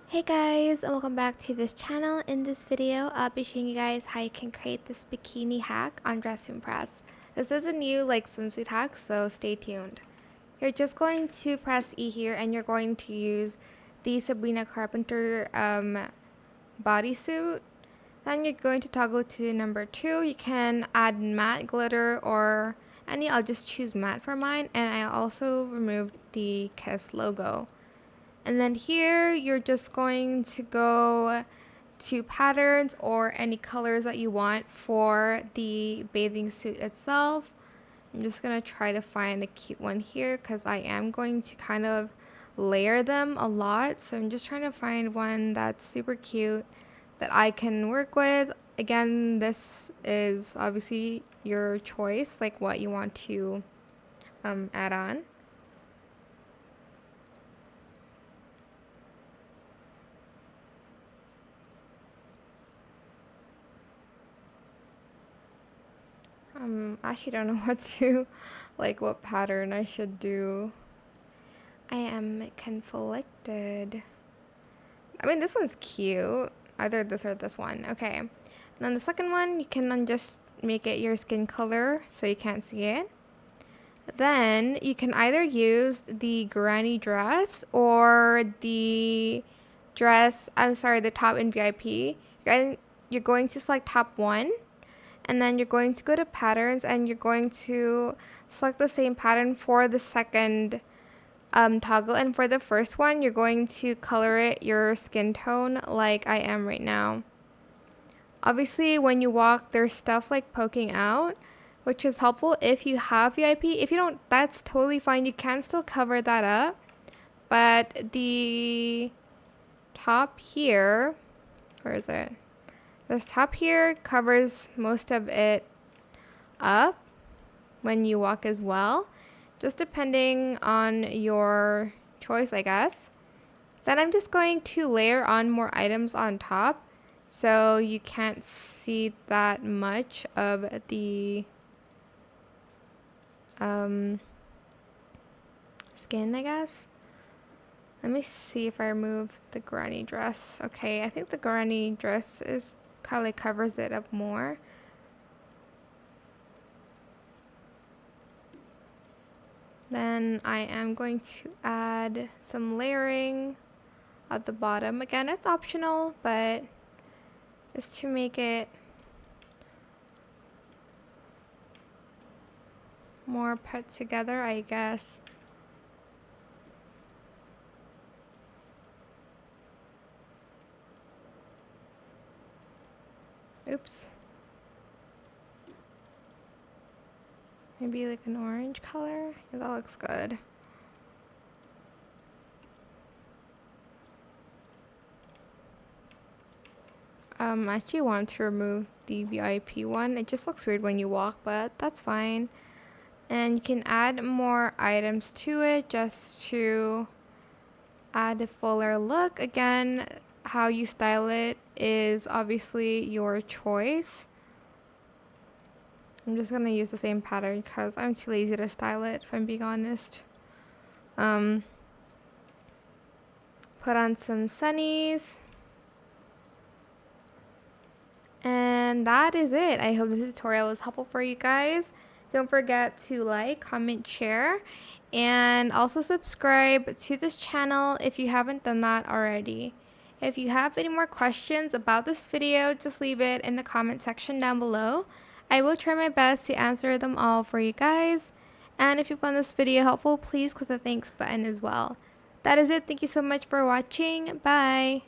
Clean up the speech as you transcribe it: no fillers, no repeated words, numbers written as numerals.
Hey guys, and welcome back to this channel. In this video, I'll be showing you guys how you can create this bikini hack on Dress to Impress. This is a new swimsuit hack, so stay tuned. You're just going to press E here and you're going to use the Sabrina Carpenter bodysuit. Then you're going to toggle to number 2. You can add matte glitter or any. I'll just choose matte for mine, and I also removed the Kiss logo. And then here you're just going to go to patterns or any colors that you want for the bathing suit itself. I'm just going to try to find a cute one here because I am going to kind of layer them a lot. So I'm just trying to find one that's super cute that I can work with. Again, this is obviously your choice, like what you want to add on. Actually don't know what pattern I should do. I am conflicted. I mean, this one's cute. Either this or this one. Okay. And then the second one, you can then just make it your skin color so you can't see it. Then you can either use the granny dress or the the top in VIP. You're going to select top 1. And then you're going to go to patterns and you're going to select the same pattern for the second toggle. And for the first one, you're going to color it your skin tone like I am right now. Obviously, when you walk, there's stuff like poking out, which is helpful if you have VIP. If you don't, that's totally fine. You can still cover that up. But the top here, where is it? This top here covers most of it up when you walk as well, just depending on your choice, I guess. Then I'm just going to layer on more items on top so you can't see that much of the skin, I guess. Let me see if I remove the granny dress. Okay, I think the granny dress is kind of covers it up more. Then I am going to add some layering at the bottom. Again, it's optional, but just to make it more put together, I guess. Oops. Maybe like an orange color. Yeah, that looks good. I actually want to remove the VIP one. It just looks weird when you walk, but that's fine. And you can add more items to it just to add a fuller look. Again, how you style it is obviously your choice. I'm just gonna use the same pattern because I'm too lazy to style it, if I'm being honest. Put on some sunnies. And that is it. I hope this tutorial was helpful for you guys. Don't forget to like, comment, share, and also subscribe to this channel if you haven't done that already. If you have any more questions about this video, just leave it in the comment section down below. I will try my best to answer them all for you guys. And if you found this video helpful, please click the thanks button as well. That is it. Thank you so much for watching. Bye.